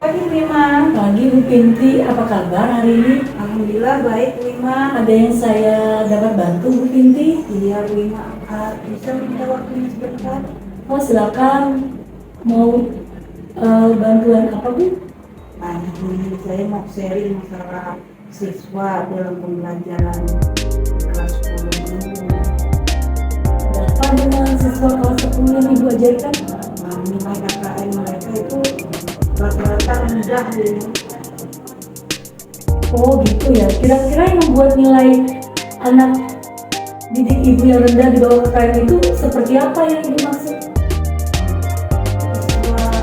Pagi Wima, Pagi Bu Pinti, apa kabar hari ini? alhamdulillah baik Wima. Ada yang saya dapat bantu Bu Pinti? Iya Wima, bisa minta waktunya sebentar? Oh silakan, mau bantuan apa Bu? Ini saya mau sharing masalah siswa dalam pembelajaran kelas 10 ini. Ada apa dengan siswa kelas 10 yang Ibu ajarkan? Nilai KKM mereka itu rata-rata rendah ini. Oh gitu ya, kira-kira yang membuat nilai anak didik Ibu yang rendah di bawah KKM itu seperti apa yang Ibu maksud?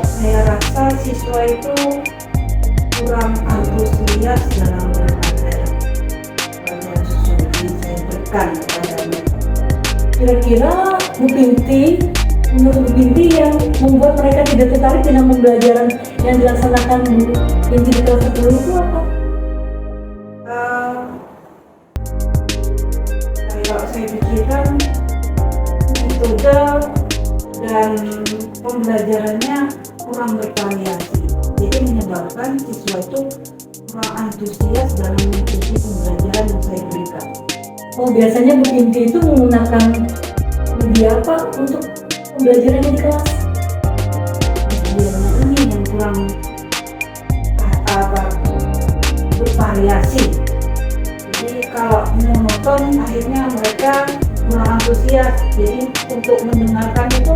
Saya rasa siswa itu kurang antusias dalam belajar pada sesuatu yang saya berikan kepada mereka. Kira-kira Bu Pinti, menurut Bu Pinti yang membuat mereka tidak tertarik dengan pembelajaran yang dilaksanakan Bu Pinti di kelas 10 itu apa? Kalau saya pikirkan metode dan pembelajarannya kurang bervariasi, jadi menyebabkan siswa itu kurang antusias dalam mengikuti pembelajaran yang saya berikan. Oh, biasanya Bu Pinti itu menggunakan media apa untuk pembelajarannya di kelas? Medianya ini yang kurang bervariasi. Jadi kalau monoton akhirnya mereka kurang antusias. Jadi untuk mendengarkan itu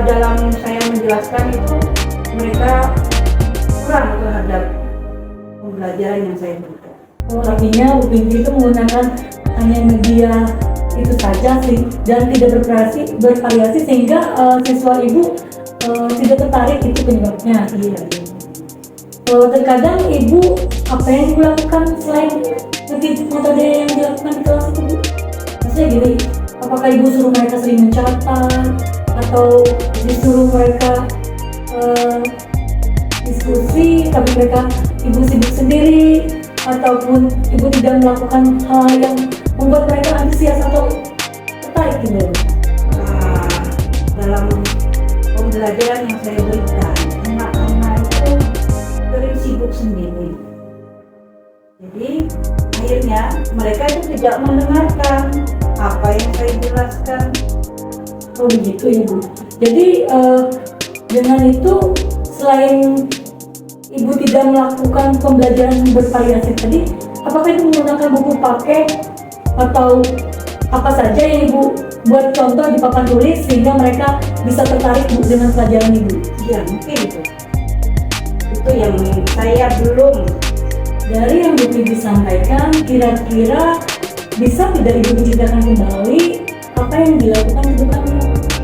dalam saya menjelaskan itu mereka kurang terhadap pembelajaran yang saya berikan. Oh, artinya Bu Pinti itu menggunakan hanya media itu saja sih dan tidak bervariasi sehingga siswa Ibu tidak tertarik, itu penyebabnya. Iya. Terkadang Ibu apa yang Ibu lakukan selain metode yang dilakukan di kelas itu Bu? Maksudnya gini, apakah Ibu suruh mereka sering mencatat atau disuruh mereka diskusi tapi mereka Ibu sibuk sendiri, ataupun Ibu tidak melakukan hal yang membuat mereka antusias atau tertarik gitu? Dalam pembelajaran yang saya berikan, anak-anak itu sering sibuk sendiri. Jadi akhirnya mereka itu tidak mendengarkan apa yang saya jelaskan. Oh begitu ya Bu. Jadi dengan itu selain Ibu tidak melakukan pembelajaran bervariasi tadi, apakah Ibu menggunakan buku paket atau apa saja yang Ibu buat contoh di papan tulis sehingga mereka bisa tertarik Bu dengan pelajaran Ibu? Iya mungkin itu yang saya belum. Dari yang Bu Pinti sampaikan, kira-kira bisa tidak Ibu menceritakan kembali apa yang dilakukan ke depannya?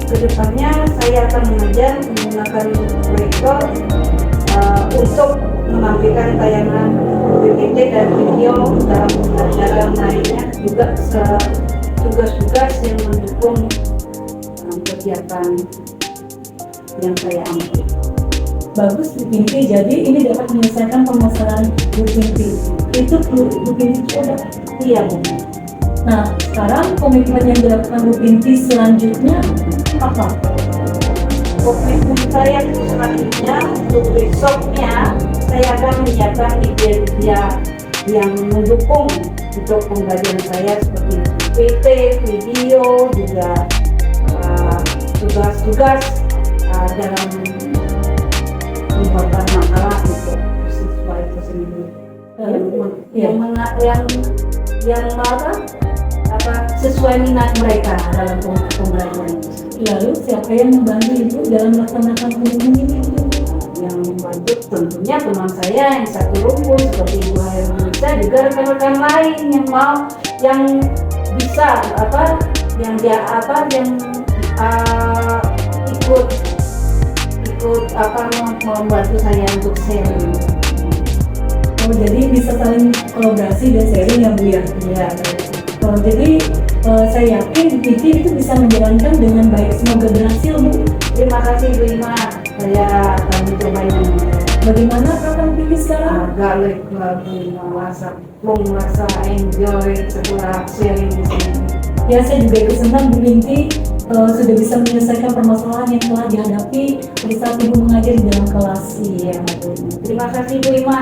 Kedepannya saya akan mengajar menggunakan proyektor untuk menampilkan tayangan PPT dan video dalam pembelajaran lainnya, juga tugas-tugas yang mendukung kegiatan yang saya ambil. Bagus Bu Pinti, jadi ini dapat menyelesaikan permasalahan Bu Pinti. Itu Bu Pinti sudah. Iya Bu. Nah, sekarang komitmen yang dilakukan Bu Pinti selanjutnya apa? Komitmen saya selanjutnya untuk besoknya saya akan menyiapkan ide-ide yang mendukung untuk pembelajaran saya seperti PT, video, juga tugas-tugas dalam pembuatan makalah untuk siswa itu sendiri. Yang sesuai minat mereka dalam pembelajaran itu. Lalu siapa yang membantu Ibu dalam melaksanakan komitmen ini? Yang membantu tentunya teman saya yang satu rumpun seperti Ibu Hairunisa, juga rekan-rekan lain yang bisa ikut membantu saya untuk sharing. Oh, jadi bisa saling kolaborasi dan sharing ya Bu ya? Ya. Jadi saya yakin Bu Pinti itu bisa menjalankan dengan baik. Semoga berhasil Bu. Terima kasih Bu Ima, saya akan mencoba yang Bagaimana Kakak Bu Pinti sekarang? agak lega Bu Ima, merasa enjoy setelah sharing di sini. Ya, saya juga ikut senang Bu Pinti sudah bisa menyelesaikan permasalahan yang telah dihadapi pada saat Ibu mengajar di dalam kelas. Iya, betul. Terima kasih Bu Ima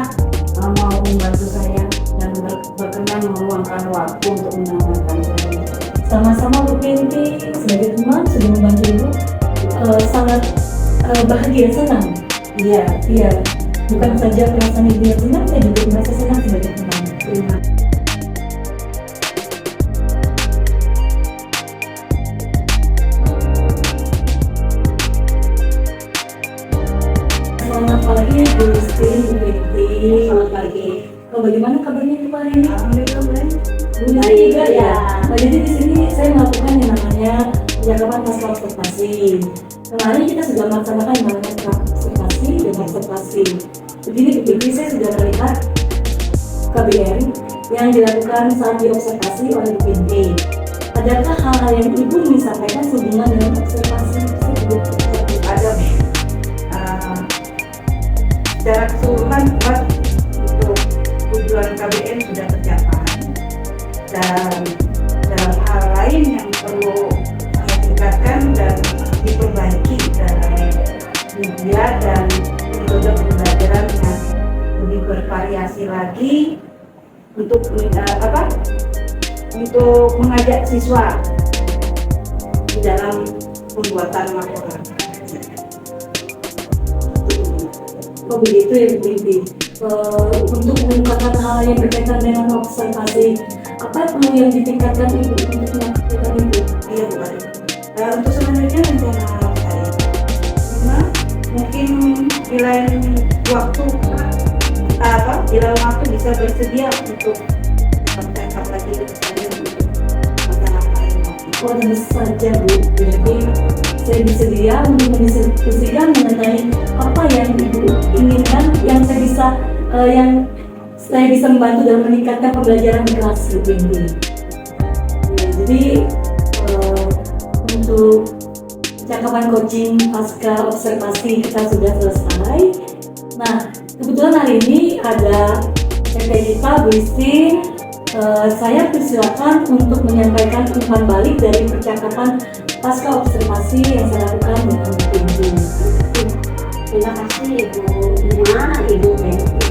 mau membantu saya dan berkenan meluangkan waktu untuk mendengarkan saya. Sama-sama Bu Pinti, sebagai teman sudah membantu Ibu, sangat bahagia, senang. Iya, Iya, bukan saja perasaan Ibu yang senang, saya juga merasa senang sebagai teman. terima Selamat pagi Bu Justin, Bu Pinti. Selamat pagi. Bagaimana kabarnya Ibu hari ini? Alhamdulillah baik. Bu Justin Baik, juga ya. ya. Nah, jadi di sini saya melakukan yang namanya percakapan pasca observasi. Kemarin kita sudah melaksanakan yang namanya observasi dan observasi. Begini Bu Pinti, saya sudah melihat KBM yang dilakukan saat diobservasi oleh Bu Pinti. Adakah hal-hal yang Ibu ingin sampaikan sehubungan dengan observasi tersebut? Ada secara keseluruhan Pak, untuk tujuan KBM sudah tercapai dan dalam hal lain yang perlu saya tingkatkan dan diperbaiki dalam media dan metode pembelajaran yang lebih bervariasi lagi untuk untuk mengajak siswa di dalam pembuatan laporan. Oh begitu ya Bu Pinti. Untuk mengungkapkan hal yang berkaitan dengan observasi, apa perlu yang ditingkatkan Ibu untuk melakukan itu? Iya bukan. Untuk selanjutnya rencana saya, cuma mungkin di lain waktu bisa bersedia untuk bertangkap lagi misalnya untuk masalah lain. Oh tentu saja Bu. Jadi saya bersedia untuk mendiskusikan mengenai apa yang Ibu inginkan, yang saya bisa membantu dalam meningkatkan pembelajaran di kelas Bu Pinti. Ya, jadi untuk percakapan coaching pasca observasi kita sudah selesai. Nah, kebetulan hari ini ada kita Bu Istin. Saya persilakan untuk menyampaikan umpan balik dari percakapan pasca observasi yang saya lakukan dengan Bu Pinti. Terima kasih Ibu Ima, Ibu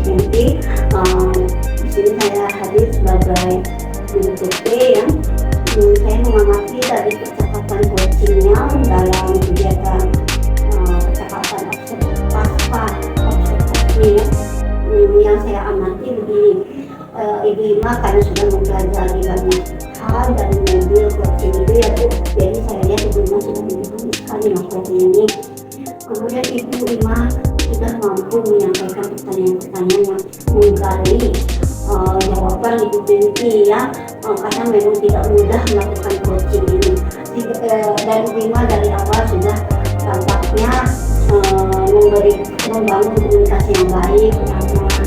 Pinti. Di sini saya hadir sebagai guru TP ya. Saya mengamati dari percakapan coachingnya dalam kegiatan percakapan pasca observasi ya. Yang saya amati begini, Ibu Ima karena sudah mempelajari banyak hal dari mobil coaching itu ya Bu. Jadi saya lihat Ibu Ima sudah begitu sekali mempelajari ini. Kemudian Ibu Ima sudah mampu menyampaikan pertanyaan-pertanyaan yang menggali jawaban Ibu Pinti ya, karena memang tidak mudah melakukan coaching ini. Dan Ibu Ima dari awal sudah tampaknya membangun komunikasi yang baik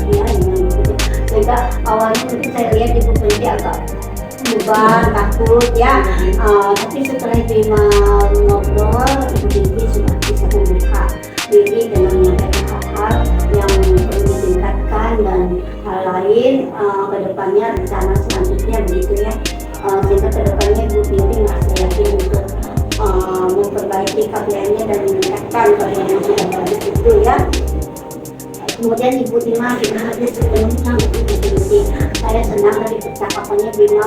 ya dengan begitu. Sehingga awalnya mungkin saya lihat Ibu Pinti agak beban, takut ya, tapi setelah Ibu Ima ngobrol, Ibu Pinti sudah bisa membuka diri dengan menyampaikan hal-hal yang perlu ditingkatkan dan hal lain kedepannya rencana selanjutnya begitu ya. Sehingga kedepannya Ibu Pinti merasa yakin untuk memperbaiki KPM-nya dan meningkatkan KPM yang sudah bagus itu ya. Kemudian Ibu Ima sudah hadir sepenuhnya untuk Ibu Pinti. Saya senang dari percakapannya Ibu Ima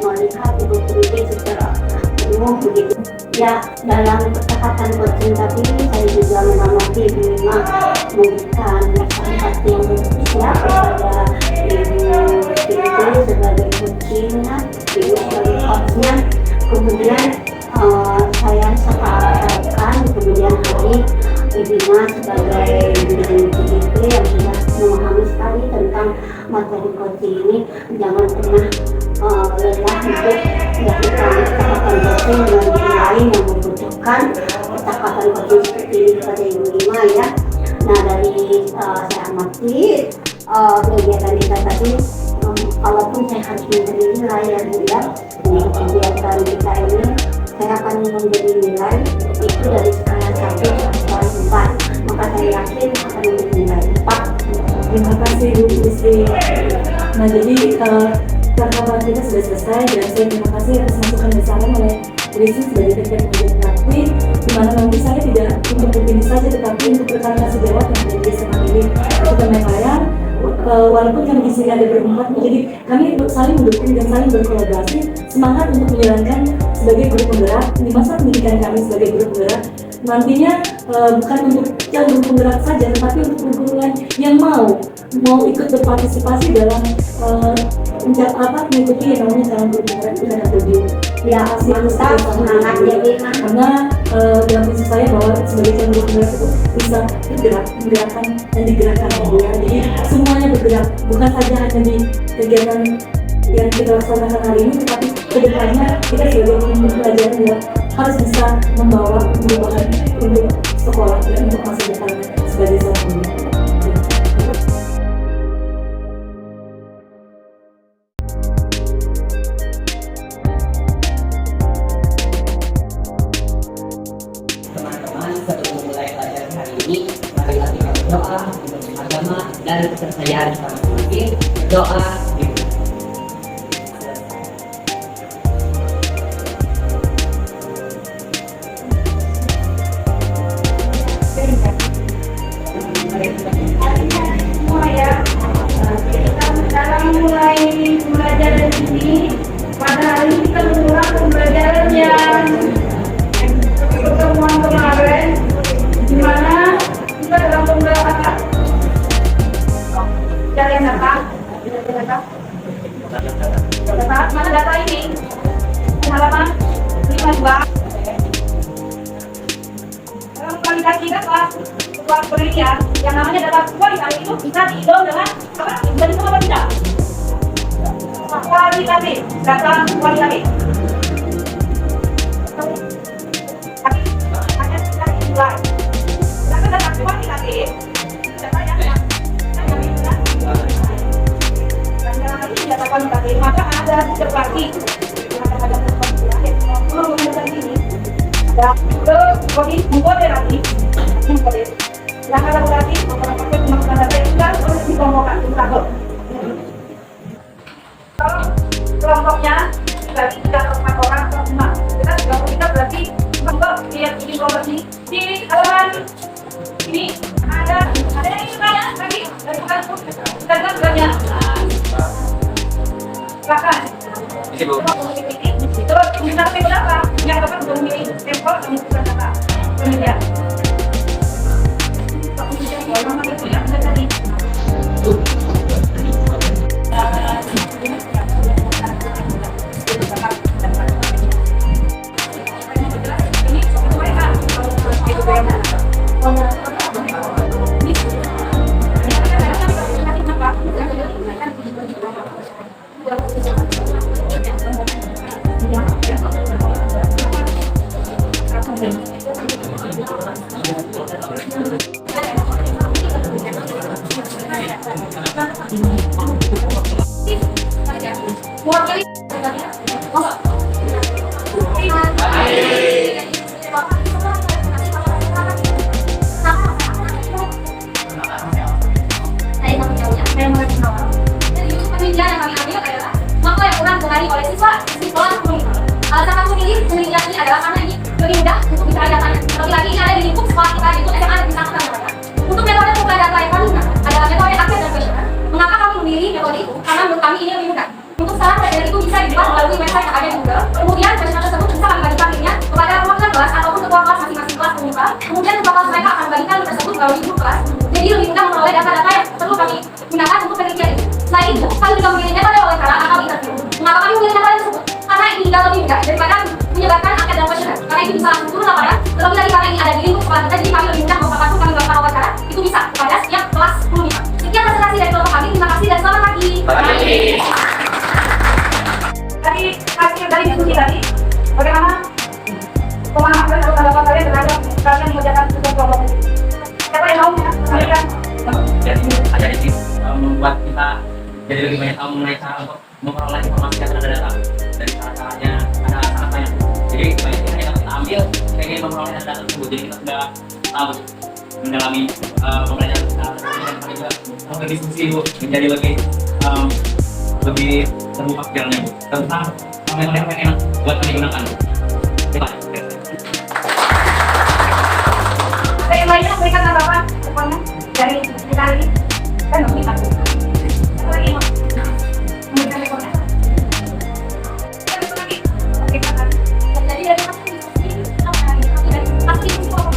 melihat Ibu Pinti secara penuh begitu. Ya, dalam percakapan coaching tadi saya juga mengamati Ibu Ima memberikan nasihat yang bagus ya kepada Ibu Pinti sebagai coachingnya, Ibu sebagai coachnya. Kemudian saya harapkan kemudian hari Ibu Ima sebagai guru TP yang sudah memahami sekali tentang materi coaching ini jangan pernah lelah untuk melakukan percakapan coaching dengan lain yang membutuhkan percakapan coaching seperti ini kepada Ibu Ima ya. Nah dari saya amati kegiatan kita tadi, walaupun saya harus memberi nilai ya Bu ya, untuk kegiatan kita ini saya akan memberi nilai itu dari skala 1 sampai 4, maka saya yakin akan memberi nilai 4. Terima kasih Bu Istin. Nah jadi percakapan kita sudah selesai dan saya terima kasih atas masukan dan saran oleh riset sebagai teknik kemudian praktik, di mana nanti saya tidak untuk begini saja tetapi untuk rekan-rekan sejawat yang ada di SMA ini kita main layar. Walaupun kami di sini ada berempat, jadi kami saling mendukung dan saling berkolaborasi, semangat untuk menjalankan sebagai grup penggerak di masa pendidikan kami sebagai grup penggerak. Nantinya bukan untuk yang grup penggerak saja, tetapi untuk grup yang mau ikut berpartisipasi dalam mengikuti yang namanya dalam grup penggerak itu ada di Ya, mantap, semangat jadi karena dalam prinsip saya bahwa sebagai calon grup penggerak itu bisa bergerak, menggerakkan dan digerakkan ya. Jadi semuanya bergerak, bukan saja hanya di kegiatan yang kita laksanakan hari ini, tetapi kedepannya kita sebagai pembelajaran juga harus bisa membawa perubahan untuk sekolah dan untuk masa depan sebagai seorang pembelajar. Teman-teman, sebelum memulai pelajaran hari ini, marilah kita berdoa untuk agama dan kepercayaan masing-masing. Doa Semua ya, kita sekarang mulai belajar dari sini. Pada hari ini kita mengulang pembelajaran yang pertemuan kemarin, di mana kita dalam pembelajaran apa? Cari data, mana data ini? Halaman 52. Dalam kualitas kita apa? Sebuah penelitian yang namanya data kualitas itu bisa dihitung dengan apa? Bisa dihitung apa tidak? Kualitatif, data kualitatif. Tapi hanya bisa dinilai. Sedangkan data kuantitatif, data yang bisa. Dan dalam ini data kuantitatif, maka ada seperti ada kuantitatif. Kalau menggunakan ini, ada moderasi. Yang ada berarti menggunakan data itu kan harus dikelompokkan satu. Kalau kelompoknya berarti 3 orang atau 5, kita 33 berarti untuk lihat ini kelompok ini di halaman ini ada yang ini banyak lagi dari bukan banyak bahkan terus misalnya berapa yang dapat memilih sampel yang bukan data penelitian. Alasan aku pilih penelitian ini adalah karena ini lebih mudah untuk bisa datanya. Terlebih lagi ini ada di lingkup sekolah kita, yaitu SMA Negeri 1 Tangerang. Untuk metode pengumpulan data yang kami gunakan adalah metode angket dan kuesioner. Mengapa kami memilih metode itu? Karena menurut kami ini lebih mudah. Untuk saran pelajaran itu bisa dibuat melalui website yang ada di Google. Kemudian kuesioner tersebut bisa kami bagikan linknya kepada perwakilan kelas ataupun ketua kelas masing-masing kelas pemuka. Kemudian ketua kelas mereka akan membagikan link tersebut melalui grup kelas. Jadi lebih mudah memperoleh data-data yang perlu kami gunakan untuk penelitian ini. Selain itu, kami juga memilih metode wawancara atau interview. Mengapa kami memilih metode tersebut? Karena ini juga lebih mudah daripada menyebarkan angket dan kuesioner. Karena itu bisa langsung turun laporan. Terlebih lagi karena ini ada di lingkup sekolah kita, jadi kami lebih mudah langsung kami melakukan wawancara. Itu bisa kepada setiap kelas 10 menit. Sekian presentasi dari kelompok kami. Terima kasih dan selamat pagi. Tadi hasil dari diskusi tadi, bagaimana pemahaman kalian atau tanggapan kalian terhadap kalian mengerjakan tugas kelompok ini? Siapa yang mau menyampaikan? Jadi ajar ini membuat kita jadi lebih banyak tahu mengenai cara untuk memperoleh informasi yang ada data dari cara-caranya ada sangat banyak. Jadi banyak yang dapat kita ambil kita ingin memperoleh data tersebut. Jadi kita sudah tahu mendalami pembelajaran kita dan kami juga berdiskusi Bu menjadi lebih terbuka pikirannya Bu tentang metode yang enak buat kami gunakan. Gimana? Dari lainnya memberikan tanggapan semuanya dari kita ini dan memberikan apa lagi mau memberikan rekomendasi. Jadi dari pasti itu apa?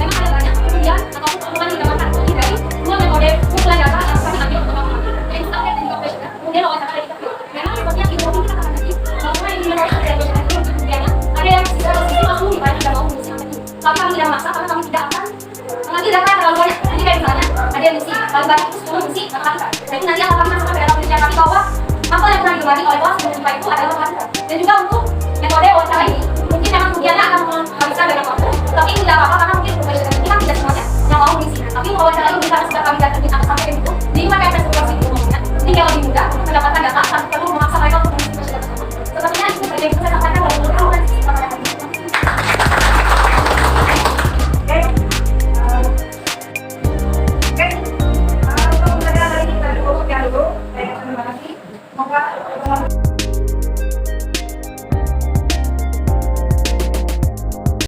Memang ada banyak kemudian atau kemudian didapatkan dari dua metode kumpulan data yang kami ambil untuk mengamati. Jadi kita lihat di profesional, kemudian wawancara dari kita. Memang sepertinya itu kita katakan tadi bahwa ini menurut profesional itu kemudiannya ada yang secara sisi langsung dibayar tidak mau mengisi materi. Tapi kami tidak memaksa karena kami tidak akan nanti data yang terlalu banyak. Jadi kayak misalnya ada yang mengisi paling banyak itu 10 mengisi matematika. Jadi nanti akan kami masukkan ke dalam penelitian kami bahwa apa yang pernah dibagi oleh kelas menimpa itu adalah matematika. Dan juga untuk metode wawancara ini mungkin memang kemudiannya akan menghabiskan banyak waktu, tapi tidak apa-apa karena mungkin profesional kita